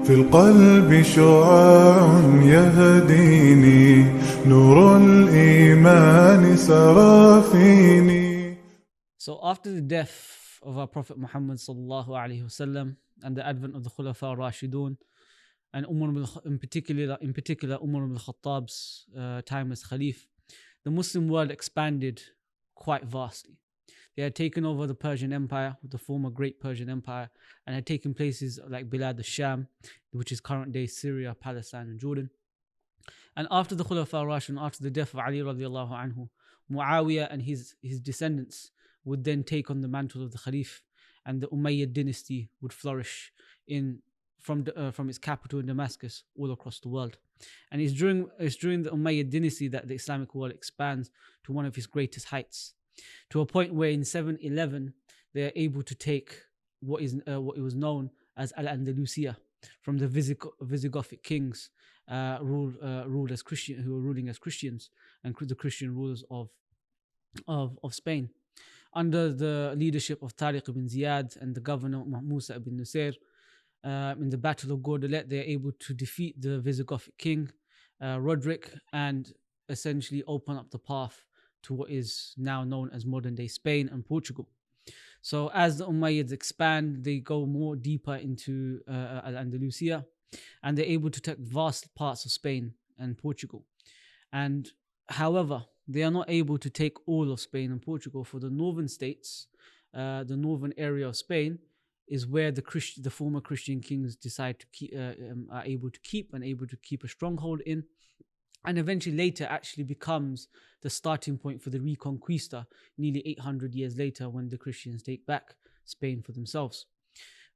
في القلب شعاع يهديني نور الإيمان سرى فيني. So after the death of our Prophet Muhammad sallallahu alaihi wasallam and the advent of the Khulafa Rashidun and in particular Umar ibn al-Khattab's time as Khalif, the Muslim world expanded quite vastly. They had taken over the Persian Empire, the former Great Persian Empire, and had taken places like Bilad al-Sham, which is current day Syria, Palestine, and Jordan. And after the Khulafa Rashidun, after the death of Ali radiallahu anhu, Muawiyah and his descendants would then take on the mantle of the Khalif, and the Umayyad dynasty would flourish from its capital in Damascus all across the world. And it's during the Umayyad dynasty that the Islamic world expands to one of its greatest heights, to a point where in 711 they are able to take what it was known as Al-Andalusia from the Visigothic kings ruled as Christian, who were ruling as Christians, and the Christian rulers of Spain. Under the leadership of Tariq ibn Ziyad and the governor Musa ibn Nusayr, in the Battle of Gordelet, they are able to defeat the Visigothic king Roderick and essentially open up the path to what is now known as modern-day Spain and Portugal. So as the Umayyads expand, they go more deeper into Al-Andalusia, and they're able to take vast parts of Spain and Portugal. And however, they are not able to take all of Spain and Portugal. For the northern states, the northern area of Spain is where the former Christian kings decide to keep, are able to keep a stronghold in, and eventually later actually becomes the starting point for the Reconquista nearly 800 years later, when the Christians take back Spain for themselves.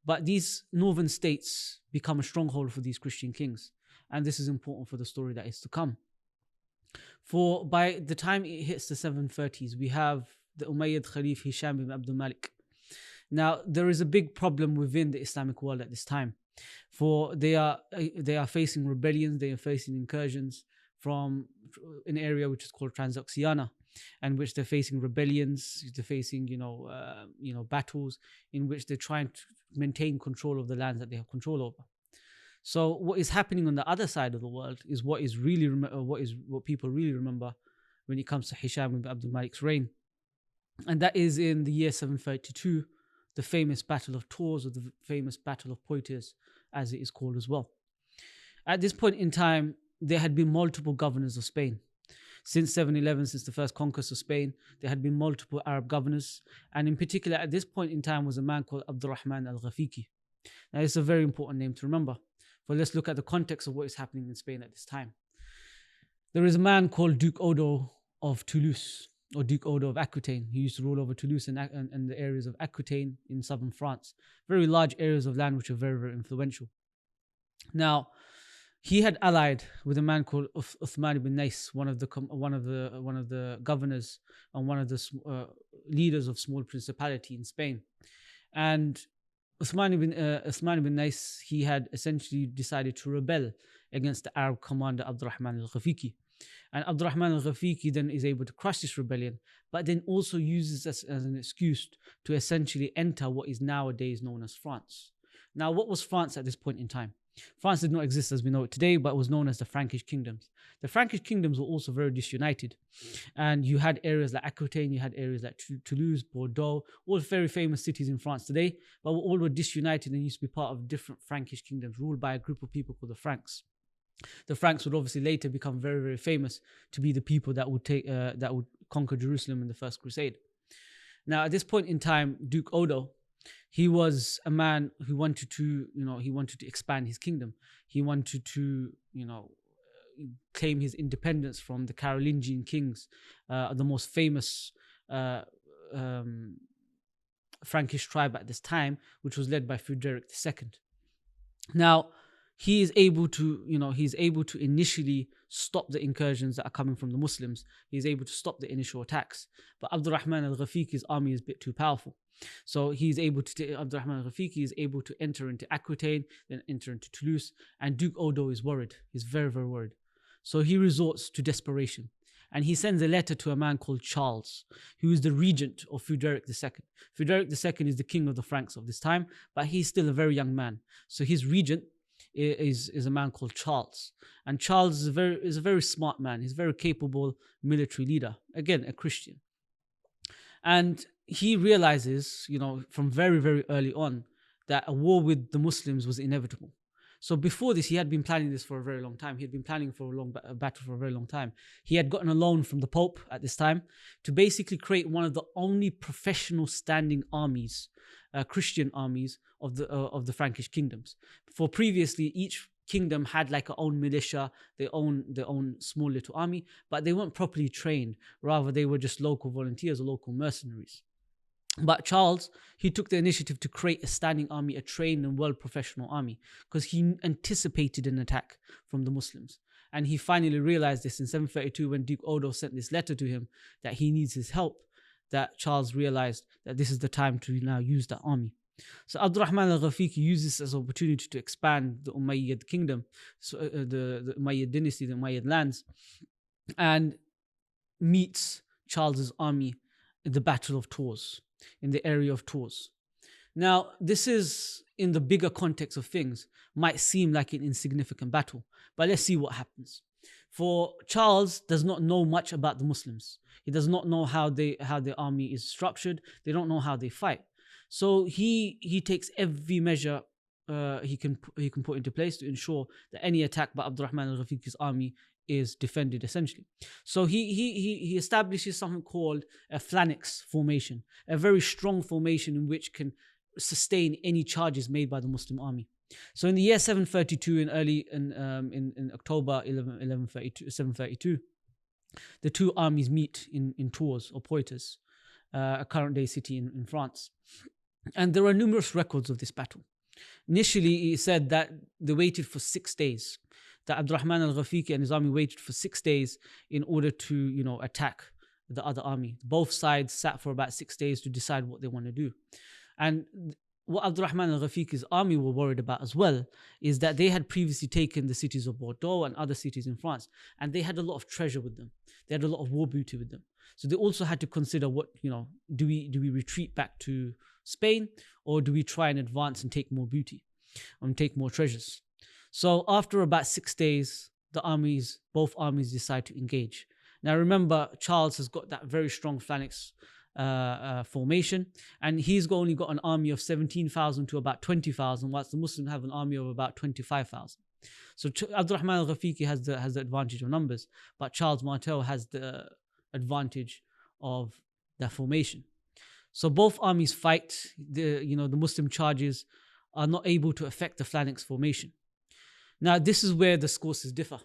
But these northern states become a stronghold for these Christian kings, and this is important for the story that is to come. For by the time it hits the 730s, we have the Umayyad Khalif Hisham ibn Abdul Malik. Now, there is a big problem within the Islamic world at this time, for they are facing rebellions, they are facing incursions from an area which is called Transoxiana, and which they're facing rebellions, they're facing battles in which they're trying to maintain control of the lands that they have control over. So what is happening on the other side of the world is what people really remember when it comes to Hisham ibn Abdul Malik's reign, and that is in the year 732, the famous Battle of Tours, or the famous Battle of Poitiers, as it is called as well. At this point in time, there had been multiple governors of Spain. Since 711, since the first conquest of Spain, there had been multiple Arab governors, and in particular at this point in time was a man called Rahman al-Ghafiqi. Now, it's a very important name to remember. But let's look at the context of what is happening in Spain at this time. There is a man called Duke Odo of Toulouse, or Duke Odo of Aquitaine. He used to rule over Toulouse and the areas of Aquitaine in southern France. Very large areas of land which are very, very influential. Now, he had allied with a man called Uthman ibn Nais, one of the governors and one of the leaders of small principality in Spain. And Uthman ibn Nais, he had essentially decided to rebel against the Arab commander Abdurrahman al-Ghafiqi. And Abdurrahman al-Ghafiqi then is able to crush this rebellion, but then also uses this as an excuse to essentially enter what is nowadays known as France. Now, what was France at this point in time? France did not exist as we know it today, but was known as the Frankish kingdoms. The Frankish kingdoms were also very disunited, and you had areas like Aquitaine, you had areas like Toulouse, Bordeaux, all very famous cities in France today, but all were disunited and used to be part of different Frankish kingdoms ruled by a group of people called the Franks. The Franks would obviously later become very, very famous to be the people that would conquer Jerusalem in the First Crusade. Now, at this point in time, Duke Odo, he was a man who wanted to expand his kingdom. He wanted to, claim his independence from the Carolingian kings, the most famous Frankish tribe at this time, which was led by Frederick II. Now, he is able to initially stop the incursions that are coming from the Muslims. He's able to stop the initial attacks. But Abdurrahman al-Ghafiqi's army is a bit too powerful. So Abdurrahman al-Ghafiqi is able to enter into Aquitaine, then enter into Toulouse, and Duke Odo is worried. He's very, very worried. So he resorts to desperation. And he sends a letter to a man called Charles, who is the regent of Frederick II. Frederick II is the king of the Franks of this time, but he's still a very young man. So his regent is a man called Charles. And Charles is a very smart man. He's a very capable military leader. Again, a Christian. And he realizes, from very, very early on, that a war with the Muslims was inevitable. So before this, he had been planning this for a very long time. He had been planning for a battle for a very long time. He had gotten a loan from the Pope at this time to basically create one of the only professional standing armies, Christian armies of the Frankish kingdoms. For previously, each kingdom had like a own militia, their own small little army, but they weren't properly trained. Rather, they were just local volunteers or local mercenaries. But Charles, he took the initiative to create a standing army, a trained and well-professional army, because he anticipated an attack from the Muslims. And he finally realized this in 732 when Duke Odo sent this letter to him that he needs his help, that Charles realized that this is the time to now use that army. So Abdurrahman al-Ghafiqi used this as an opportunity to expand the Umayyad kingdom, so, the Umayyad dynasty, the Umayyad lands, and meets Charles's army in the Battle of Tours, in the area of Tours. Now, this is, in the bigger context of things, might seem like an insignificant battle, but let's see what happens. For Charles does not know much about the Muslims. He does not know how their army is structured. They don't know how they fight. So he takes every measure he can put into place to ensure that any attack by Abdurrahman al-Ghafiqi's army is defended essentially. So he establishes something called a phalanx formation, a very strong formation in which can sustain any charges made by the Muslim army. So in the year 732, in October 732, the two armies meet in Tours or Poitiers, a current day city in France. And there are numerous records of this battle. Initially, he said that they waited for 6 days. That Abdurrahman al-Ghafiqi and his army waited for 6 days in order to, attack the other army. Both sides sat for about 6 days to decide what they want to do. And what Abdurrahman al-Ghafiqi's army were worried about as well is that they had previously taken the cities of Bordeaux and other cities in France, and they had a lot of treasure with them. They had a lot of war booty with them. So they also had to consider do we retreat back to Spain, or do we try and advance and take more booty and take more treasures? So after about 6 days, both armies decide to engage. Now remember, Charles has got that very strong phalanx formation, and he's only got an army of 17,000 to about 20,000, whilst the Muslims have an army of about 25,000. So Abdurrahman al-Ghafiqi has the advantage of numbers, but Charles Martel has the advantage of that formation. So both armies fight. The Muslim charges are not able to affect the phalanx formation. Now this is where the sources differ,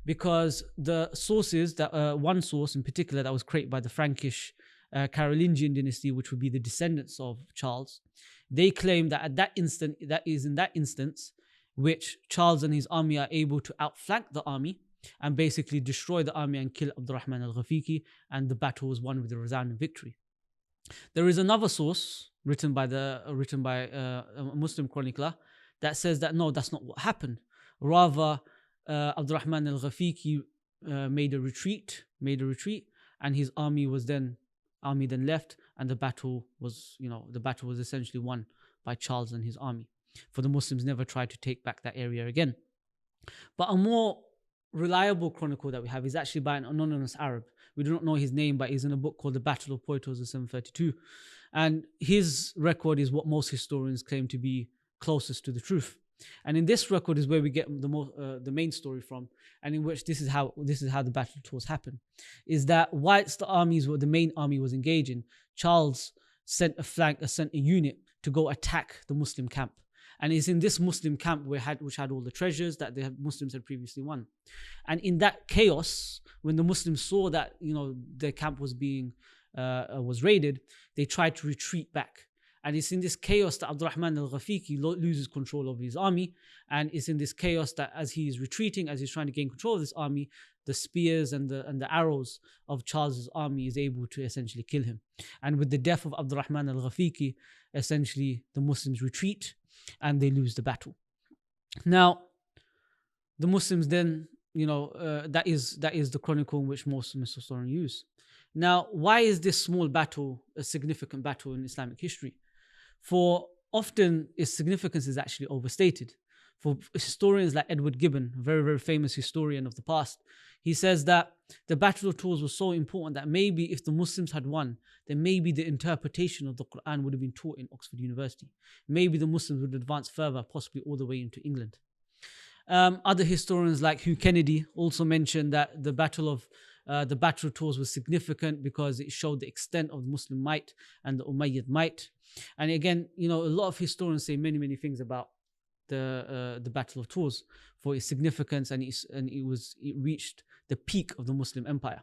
because the sources that one source in particular that was created by the Frankish Carolingian dynasty, which would be the descendants of Charles, they claim that in that instance which Charles and his army are able to outflank the army and basically destroy the army and kill Abdurrahman al-Ghafiqi, and the battle was won with a resounding victory. There is another source written by a Muslim chronicler that says that no, that's not what happened. Rather, Abdurrahman al-Ghafiqi made a retreat, and his army then left, and the battle was essentially won by Charles and his army. For the Muslims never tried to take back that area again. But a more reliable chronicle that we have is actually by an anonymous Arab. We do not know his name, but he's in a book called The Battle of Poitiers of 732. And his record is what most historians claim to be closest to the truth. And in this record is where we get the main story from, and in which this is how the Battle of Tours happened. Is that whilst the main army was engaging, Charles sent a unit to go attack the Muslim camp. And it's in this Muslim camp which had all the treasures that the Muslims had previously won. And in that chaos, when the Muslims saw that their camp was being was raided, they tried to retreat back. And it's in this chaos that Abdurrahman al-Ghafiqi loses control of his army. And it's in this chaos that as he is retreating, as he's trying to gain control of this army, the spears and the arrows of Charles's army is able to essentially kill him. And with the death of Abdurrahman al-Ghafiqi, essentially the Muslims retreat and they lose the battle. Now, the Muslims then, that is the chronicle in which most historians use. Now, why is this small battle a significant battle in Islamic history? For often its significance is actually overstated. For historians like Edward Gibbon, a very, very famous historian of the past, he says that the Battle of Tours was so important that maybe if the Muslims had won, then maybe the interpretation of the Quran would have been taught in Oxford University. Maybe the Muslims would advance further, possibly all the way into England. Other historians like Hugh Kennedy also mentioned that the Battle of Tours was significant because it showed the extent of the Muslim might and the Umayyad might. And again, a lot of historians say many, many things about the Battle of Tours for its significance, and it reached the peak of the Muslim Empire.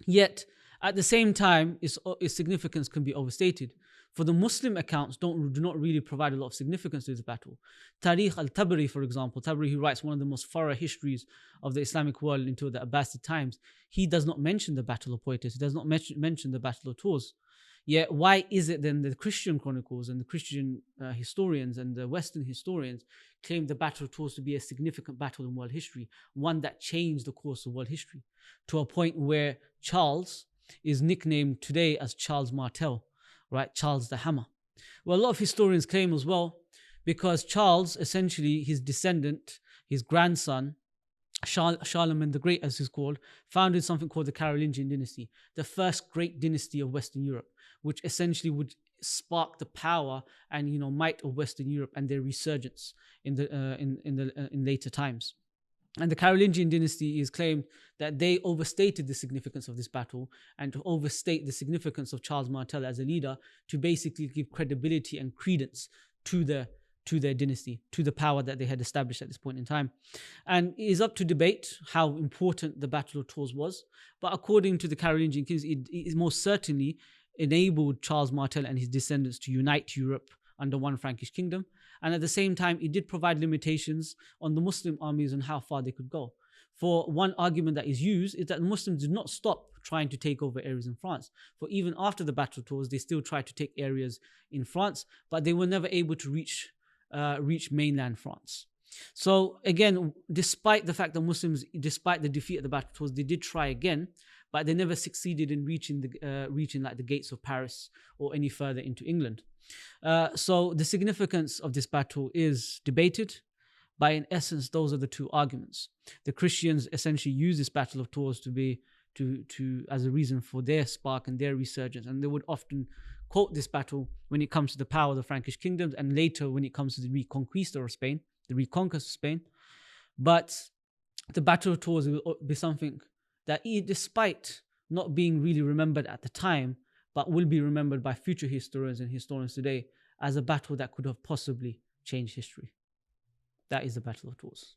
Yet, at the same time, its significance can be overstated. For the Muslim accounts do not really provide a lot of significance to this battle. Tarikh al-Tabari, for example, Tabari, who writes one of the most thorough histories of the Islamic world into the Abbasid times, he does not mention the Battle of Poitiers, he does not mention the Battle of Tours. Yet why is it then the Christian chronicles and the Christian historians and the Western historians claim the Battle of Tours to be a significant battle in world history, one that changed the course of world history, to a point where Charles is nicknamed today as Charles Martel, right? Charles the Hammer. Well, a lot of historians claim as well, because Charles, essentially his descendant, his grandson, Charlemagne the Great, as he's called, founded something called the Carolingian dynasty, the first great dynasty of Western Europe, which essentially would spark the power and might of Western Europe and their resurgence in later times. And the Carolingian dynasty is claimed that they overstated the significance of this battle, and to overstate the significance of Charles Martel as a leader, to basically give credibility and credence to their dynasty, to the power that they had established at this point in time. And it is up to debate how important the Battle of Tours was, but according to the Carolingian kings, it most certainly enabled Charles Martel and his descendants to unite Europe under one Frankish kingdom. And at the same time, it did provide limitations on the Muslim armies and how far they could go. For one argument that is used is that the Muslims did not stop trying to take over areas in France. For even after the Battle of Tours, they still tried to take areas in France, but they were never able to reach mainland France. So again, despite the fact that Muslims, despite the defeat at the Battle of Tours, they did try again, but they never succeeded in reaching the gates of Paris or any further into England. So the significance of this battle is debated, but in essence, those are the two arguments. The Christians essentially use this Battle of Tours to as a reason for their spark and their resurgence, and they would often quote this battle when it comes to the power of the Frankish kingdoms, and later when it comes to the reconquista of Spain, the reconquest of Spain. But the Battle of Tours will be something that, despite not being really remembered at the time, but will be remembered by future historians and historians today as a battle that could have possibly changed history. That is the Battle of Tours.